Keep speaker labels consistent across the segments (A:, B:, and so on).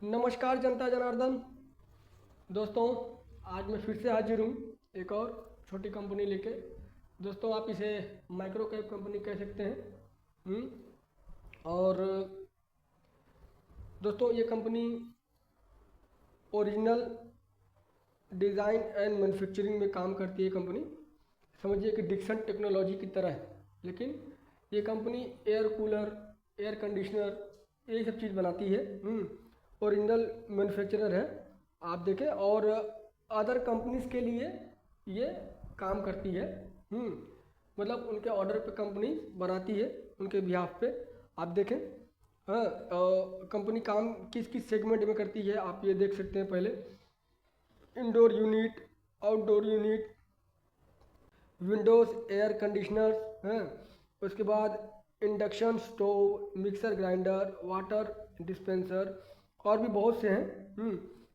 A: नमस्कार जनता जनार्दन। दोस्तों, आज मैं फिर से हाजिर हूँ एक और छोटी कंपनी लेके। दोस्तों, आप इसे माइक्रो कैप कंपनी कह सकते हैं। और दोस्तों, ये company original design and manufacturing में काम करती है। कंपनी समझिए कि डिक्सन टेक्नोलॉजी की तरह है, लेकिन ये company air cooler, air conditioner, यही सब चीज़ बनाती है। ओरिजिनल मैन्युफैक्चरर है, आप देखें। और अदर कंपनीज के लिए ये काम करती है। मतलब उनके ऑर्डर पे कंपनी बनाती है, उनके बिहाफ पे। आप देखें, हाँ, कंपनी काम किस किस सेगमेंट में करती है आप ये देख सकते हैं। पहले indoor unit, outdoor unit, Windows air conditioner हैं। उसके बाद induction stove, mixer grinder, water dispenser, और भी बहुत से हैं।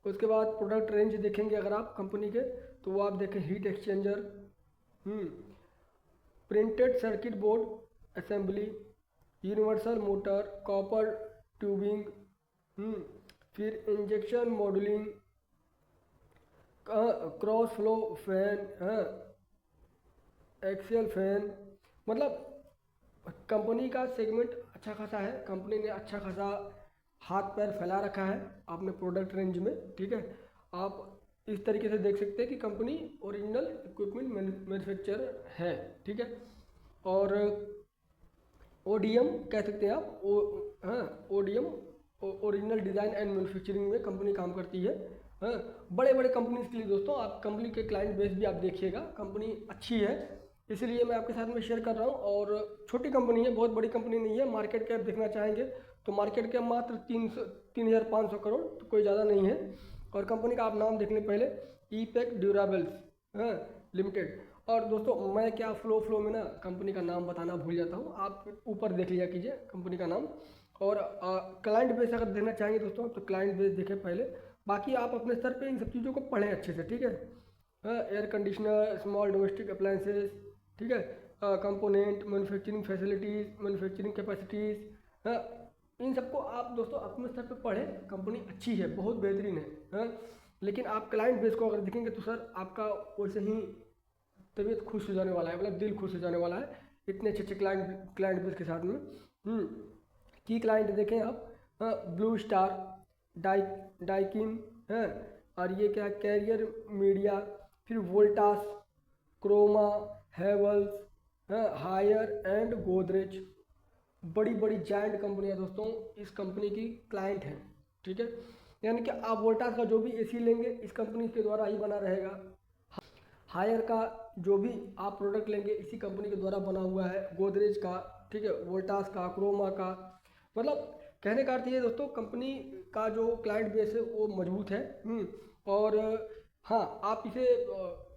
A: उसके बाद प्रोडक्ट रेंज देखेंगे अगर आप कंपनी के, तो वो आप देखें heat exchanger, printed circuit board assembly, universal motor, copper tubing, फिर injection moulding, cross flow fan, axial fan. मतलब कंपनी का सेगमेंट अच्छा खासा है। कंपनी ने अच्छा खासा हाथ पैर फैला रखा है अपने प्रोडक्ट रेंज में। ठीक है, आप इस तरीके से देख सकते हैं कि कंपनी ओरिजिनल इक्विपमेंट मैन्युफैक्चर है। ठीक है, और ओडीएम कह सकते हैं आप। ODM original design and manufacturing में कंपनी काम करती है। हाँ, बड़े बड़े कंपनीज के लिए दोस्तों, आप कंपनी के क्लाइंट बेस भी आप देखिएगा, कंपनी अच्छी है, इसलिए मैं आपके साथ में शेयर कर रहा हूँ। और छोटी कंपनी है, बहुत बड़ी कंपनी नहीं है। मार्केट कैप देखना चाहेंगे तो मार्केट कैप मात्र 3,500 करोड़, तो कोई ज़्यादा नहीं है। और कंपनी का आप नाम देख लें पहले, ईपेक ड्यूराबल्स लिमिटेड। और दोस्तों, मैं क्या फ्लो में ना कंपनी का नाम बताना भूल जाता हूँ, आप ऊपर देख लिया कीजिए कंपनी का नाम। और क्लाइंट बेस अगर देखना चाहेंगे दोस्तों, तो क्लाइंट बेस देखें पहले। बाकी आप अपने स्तर पे इन सब चीज़ों को पढ़ें अच्छे से। ठीक है, air conditioner, small domestic appliances, ठीक है, component, manufacturing facilities, manufacturing capacities, इन सबको आप दोस्तों अपने स्तर पे पढ़ें। कंपनी अच्छी है, बहुत बेहतरीन है। लेकिन आप क्लाइंट बेस को अगर देखेंगे तो सर आपका वैसे ही तबीयत खुश हो जाने वाला है, मतलब दिल खुश हो जाने वाला है इतने अच्छे अच्छे क्लाइंट बेस के साथ में। की क्लाइंट देखें आप, ब्लू स्टार, डाइ डाइकिन है, और ये क्या, कैरियर मीडिया, फिर वोल्टास, क्रोमा, हैवल्स, हायर एंड गोदरेज। बड़ी बड़ी जायंट कंपनियां दोस्तों इस कंपनी की क्लाइंट हैं। ठीक है, यानी कि आप वोल्टास का जो भी एसी लेंगे इस कंपनी के द्वारा ही बना रहेगा। हायर का जो भी आप प्रोडक्ट लेंगे इसी कंपनी के द्वारा बना हुआ है। गोदरेज का, ठीक है, वोल्टास का, क्रोमा का। मतलब कहने का अर्थ ये दोस्तों, कंपनी का जो क्लाइंट बेस है वो मजबूत है। और हाँ, आप इसे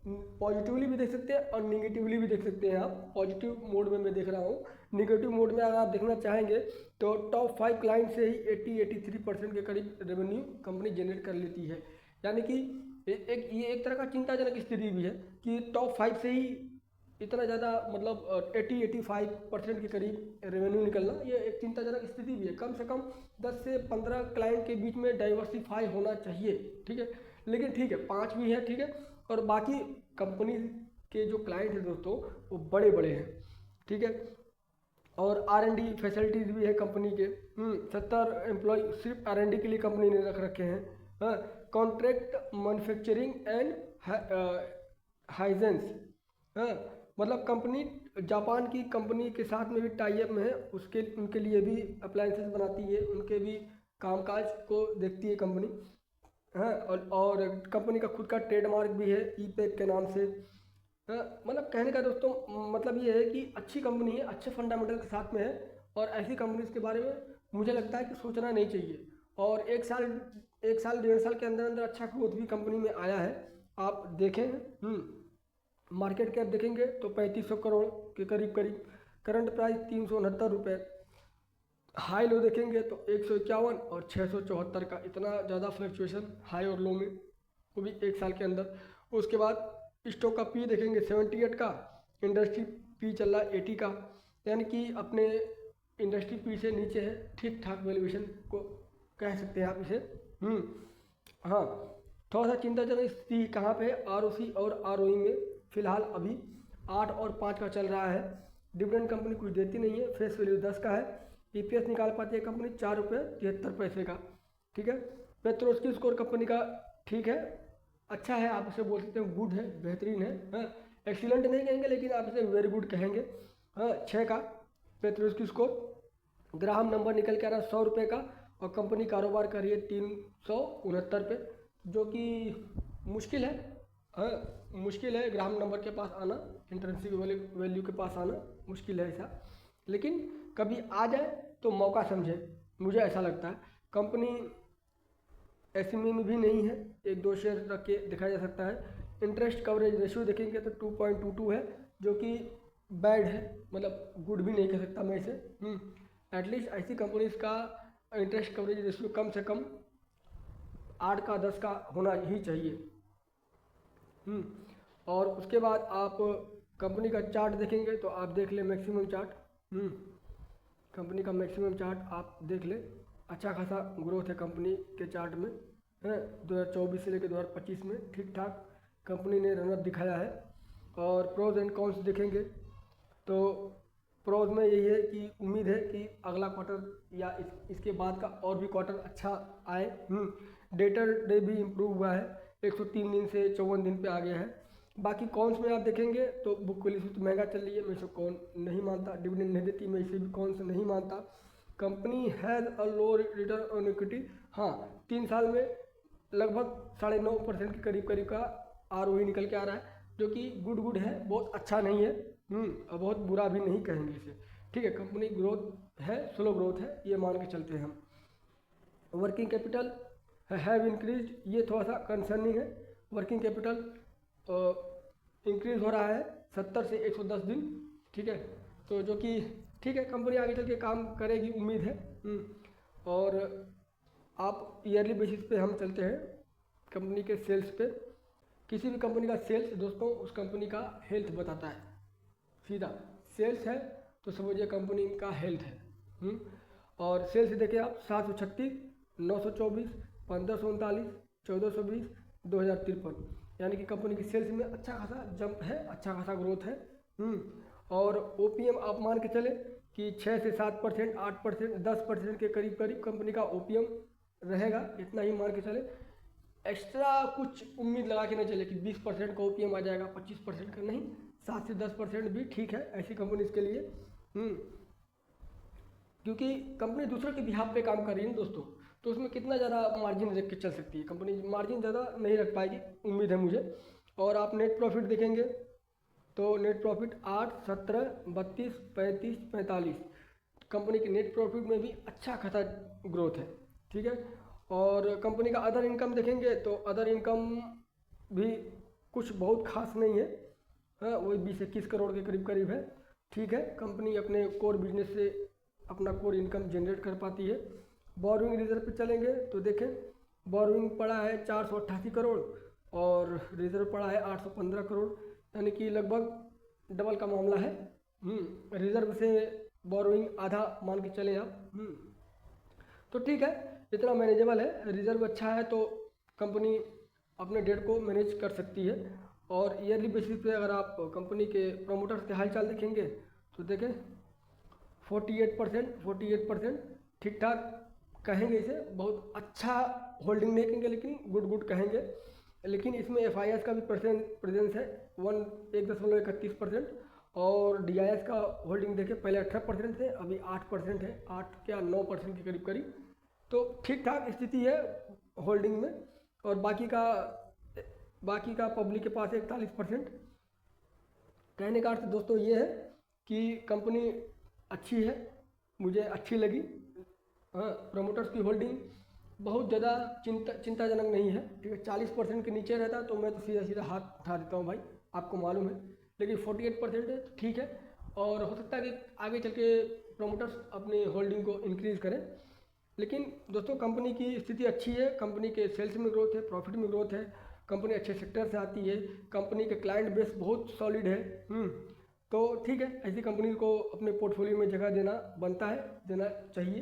A: पॉजिटिवली भी देख सकते हैं और निगेटिवली भी देख सकते हैं। आप पॉजिटिव मोड में मैं देख रहा हूँ, निगेटिव मोड में अगर आप देखना चाहेंगे तो टॉप 5 क्लाइंट से ही 83% के करीब रेवेन्यू कंपनी जनरेट कर लेती है। यानी कि ये एक तरह का चिंताजनक स्थिति भी है कि टॉप 5 से ही इतना ज़्यादा, मतलब 80-85% के करीब रेवेन्यू निकलना, ये एक चिंताजनक स्थिति भी है। कम से कम 10 से 15 क्लाइंट के बीच में डाइवर्सिफाई होना चाहिए। ठीक है, लेकिन ठीक है 5 भी है। ठीक है, और बाकी कंपनी के जो क्लाइंट हैं दोस्तों वो बड़े बड़े हैं। ठीक है, और R&D फैसिलिटीज़ भी है कंपनी के। 70 एम्प्लॉय सिर्फ R&D के लिए कंपनी ने रख रखे हैं। हाँ, कॉन्ट्रैक्ट मैन्युफैक्चरिंग एंड हाइजेंस, हाँ, मतलब कंपनी जापान की कंपनी के साथ में भी टाई अप में है, उसके उनके लिए भी अप्लायंसेस बनाती है, उनके भी कामकाज को देखती है कंपनी। हाँ, और कंपनी का खुद का ट्रेडमार्क भी है ईपेक के नाम से। मतलब कहने का दोस्तों मतलब ये है कि अच्छी कंपनी है, अच्छे फंडामेंटल के साथ में है। और ऐसी कंपनीज के बारे में मुझे लगता है कि सोचना नहीं चाहिए। और एक साल 1.5 साल के अंदर अंदर अच्छा ग्रोथ भी कंपनी में आया है। आप देखें, मार्केट कैप देखेंगे तो 3500 करोड़ के करीब करीब, करंट प्राइस 369 रुपये, हाई लो देखेंगे तो 151 और 674 का, इतना ज़्यादा फ्लक्चुएशन हाई और लो में, वो भी एक साल के अंदर। उसके बाद स्टॉक का पी देखेंगे 78 का, इंडस्ट्री पी चल रहा है 80 का, यानी कि अपने इंडस्ट्री पी से नीचे है। ठीक ठाक वैल्यूएशन को कह सकते हैं आप इसे। हम्म। हाँ, थोड़ा सा चिंताजनक स्थिति कहाँ पे है, आरओसी और आरओई में फिलहाल अभी 8 और 5 का चल रहा है। डिविडेंड कंपनी कुछ देती नहीं है, फेस वैल्यू 10 का है। ईपीएस निकाल पाती है कंपनी 4 रुपये 73 पैसे का। ठीक है। पेट्रोस्की स्कोर कंपनी का ठीक है, अच्छा है, आप इसे बोल सकते हैं गुड है, बेहतरीन है। हाँ, एक्सीलेंट नहीं कहेंगे लेकिन आप इसे वेरी गुड कहेंगे। हाँ, 6 का पेट्रोस्की स्कोर। ग्राहम नंबर निकल के आ रहा है 100 रुपये का, और कंपनी कारोबार कर रही है 369 पे, जो कि मुश्किल है। हाँ, मुश्किल है ग्राहम नंबर के पास आना, इंट्रिंसिक वैल्यू के पास आना मुश्किल है ऐसा, लेकिन कभी आ जाए तो मौका समझे, मुझे ऐसा लगता है। कंपनी एसएमई में भी नहीं है, 1-2 शेयर रख के दिखाया जा सकता है। इंटरेस्ट कवरेज रेशियो देखेंगे तो 2.22 है, जो कि बैड है, मतलब गुड भी नहीं कह सकता मैं इसे। एटलीस्ट ऐसी कंपनीज का इंटरेस्ट कवरेज रेशियो कम से कम 8 का 10 का होना ही चाहिए। और उसके बाद आप कंपनी का चार्ट देखेंगे तो आप देख ले मैक्सिमम चार्ट। कंपनी का मैक्सिमम चार्ट आप देख ले, अच्छा खासा ग्रोथ है कंपनी के चार्ट में है। 2024 से लेकर 2025 में ठीक ठाक कंपनी ने रनअप दिखाया है। और प्रोज एंड कॉन्स देखेंगे तो प्रोज में यही है कि उम्मीद है कि अगला क्वार्टर या इसके बाद का और भी क्वार्टर अच्छा आए। डेटर डे भी इम्प्रूव हुआ है, 103 दिन से 54 दिन पे आ गया है। बाकी कॉन्स में आप देखेंगे तो बुक वैल्यू तो महंगा चल रही है, मैं इसे कौन नहीं मानता, डिविडेंड नहीं देती, मैं इसे भी कौन से नहीं मानता। Company has a low return on equity. हाँ, 3 साल में लगभग 9.5% के करीब करीब का आरओई निकल के आ रहा है, जो कि गुड है, बहुत अच्छा नहीं है। और बहुत बुरा भी नहीं कहेंगे इसे। ठीक है, कंपनी ग्रोथ है, स्लो ग्रोथ है, ये मान के चलते हैं हम। वर्किंग कैपिटल हैव इंक्रीज, ये थोड़ा सा कंसर्निंग है। वर्किंग कैपिटल इंक्रीज हो रहा है 70 से 110 दिन। ठीक है, तो जो कि ठीक है, कंपनी आगे चल के काम करेगी, उम्मीद है। और आप ईयरली बेसिस पे हम चलते हैं कंपनी के सेल्स पे। किसी भी कंपनी का सेल्स दोस्तों उस कंपनी का हेल्थ बताता है, सीधा सेल्स है तो समझिए कंपनी का हेल्थ है। और सेल्स देखिए आप 736, 924, 1539, 1420, 2053, यानी कि कंपनी की सेल्स में अच्छा खासा जंप है, अच्छा खासा ग्रोथ है। और ओपीएम आप मान के चले कि 6 से 7%, 8%, 10% के करीब करीब कंपनी का ओपीएम रहेगा, इतना ही मान के चले। एक्स्ट्रा कुछ उम्मीद लगा के नहीं चले कि 20% का ओपीएम आ जाएगा, 25% का नहीं, 7 से 10% भी ठीक है ऐसी कंपनीज के लिए। क्योंकि कंपनी दूसरों के बिहाफ पे काम कर रही है दोस्तों, तो उसमें कितना ज़्यादा मार्जिन रख के चल सकती है कंपनी, मार्जिन ज़्यादा नहीं रख पाएगी, उम्मीद है मुझे। और आप नेट प्रॉफिट देखेंगे तो नेट प्रॉफिट 8, 17, 32, 35, 45, कंपनी के नेट प्रॉफिट में भी अच्छा खासा ग्रोथ है। ठीक है, और कंपनी का अदर इनकम देखेंगे तो अदर इनकम भी कुछ बहुत खास नहीं है। हाँ, वही 20-21 करोड़ के करीब करीब है। ठीक है, कंपनी अपने कोर बिजनेस से अपना कोर इनकम जनरेट कर पाती है। बोरोइंग रिजर्व पे चलेंगे तो देखें, बोरोइंग पड़ा है 488 करोड़ और रिजर्व पड़ा है 815 करोड़, यानी कि लगभग डबल का मामला है। रिजर्व से बोरोइंग आधा मान के चले आप। तो ठीक है, इतना मैनेजेबल है, रिजर्व अच्छा है तो कंपनी अपने डेट को मैनेज कर सकती है। और ईयरली बेसिस पे अगर आप कंपनी के प्रोमोटर्स के हालचाल देखेंगे तो देखें 48% ठीक ठाक कहेंगे इसे, बहुत अच्छा होल्डिंग नहीं कहेंगे लेकिन गुड कहेंगे। लेकिन इसमें एफआईएस का भी प्रेजेंस है 1.31%। और डीआईएस का होल्डिंग देखें, पहले 18% थे, अभी 8% है, 8 क्या 9% के करीब करीब। तो ठीक ठाक स्थिति है होल्डिंग में। और बाकी का पब्लिक के पास 41%। कहने का अर्थ दोस्तों ये है कि कंपनी अच्छी है, मुझे अच्छी लगी। हाँ, प्रमोटर्स की होल्डिंग बहुत ज़्यादा चिंताजनक नहीं है। ठीक है, 40% के नीचे रहता तो मैं तो सीधा हाथ उठा देता हूँ भाई, आपको मालूम है। लेकिन 48% है तो ठीक है, और हो सकता है कि आगे चल के प्रमोटर्स अपनी होल्डिंग को इंक्रीज़ करें। लेकिन दोस्तों कंपनी की स्थिति अच्छी है, कंपनी के सेल्स में ग्रोथ है, प्रॉफिट में ग्रोथ है, कंपनी अच्छे सेक्टर से आती है, कंपनी के क्लाइंट बेस बहुत सॉलिड है। तो ठीक है, ऐसी कंपनी को अपने पोर्टफोलियो में जगह देना बनता है, देना चाहिए।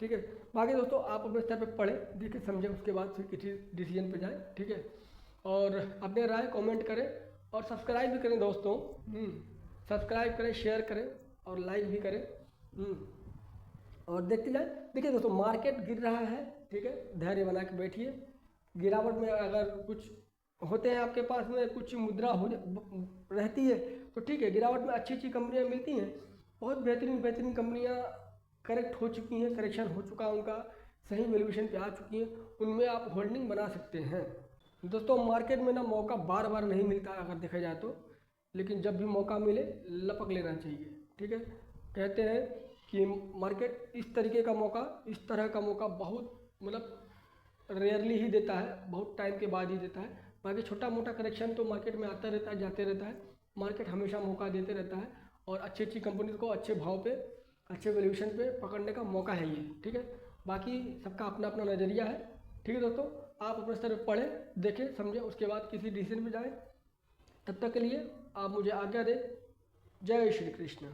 A: ठीक है। बाकी दोस्तों आप अपने स्तर पे पढ़ें, देखें, समझें, उसके बाद फिर किसी डिसीजन पे जाएं, ठीक है। और अपने राय कमेंट करें और सब्सक्राइब भी करें दोस्तों। सब्सक्राइब करें, शेयर करें और लाइक भी करें। और देखते जाए। देखिए दोस्तों, मार्केट गिर रहा है, ठीक है, धैर्य बना के बैठिए। गिरावट में अगर कुछ होते हैं आपके पास में, कुछ मुद्रा हो रहती है तो ठीक है, गिरावट में अच्छी अच्छी कंपनियां मिलती हैं, बहुत बेहतरीन बेहतरीन कंपनियां करेक्ट हो चुकी हैं, करेक्शन हो चुका है उनका, सही वैल्यूएशन पे आ चुकी हैं, उनमें आप होल्डिंग बना सकते हैं। दोस्तों मार्केट में ना मौका बार बार नहीं मिलता अगर देखा जाए तो, लेकिन जब भी मौका मिले लपक लेना चाहिए, ठीक है। कहते हैं कि मार्केट इस तरीके का मौका, इस तरह का मौका बहुत मतलब रेयरली ही देता है, बहुत टाइम के बाद ही देता है। बाकी छोटा मोटा करेक्शन तो मार्केट में आता रहता है, जाते रहता है। मार्केट हमेशा मौका देते रहता है और अच्छी अच्छी कंपनी को अच्छे भाव पे, अच्छे वैल्यूएशन पे पकड़ने का मौका है ये, ठीक है। बाकी सबका अपना अपना नज़रिया है, ठीक है दोस्तों। आप अपने स्तर पर पढ़ें, देखें, समझें, उसके बाद किसी डिसीजन में जाएं। तब तक के लिए आप मुझे आज्ञा दें। जय श्री कृष्ण।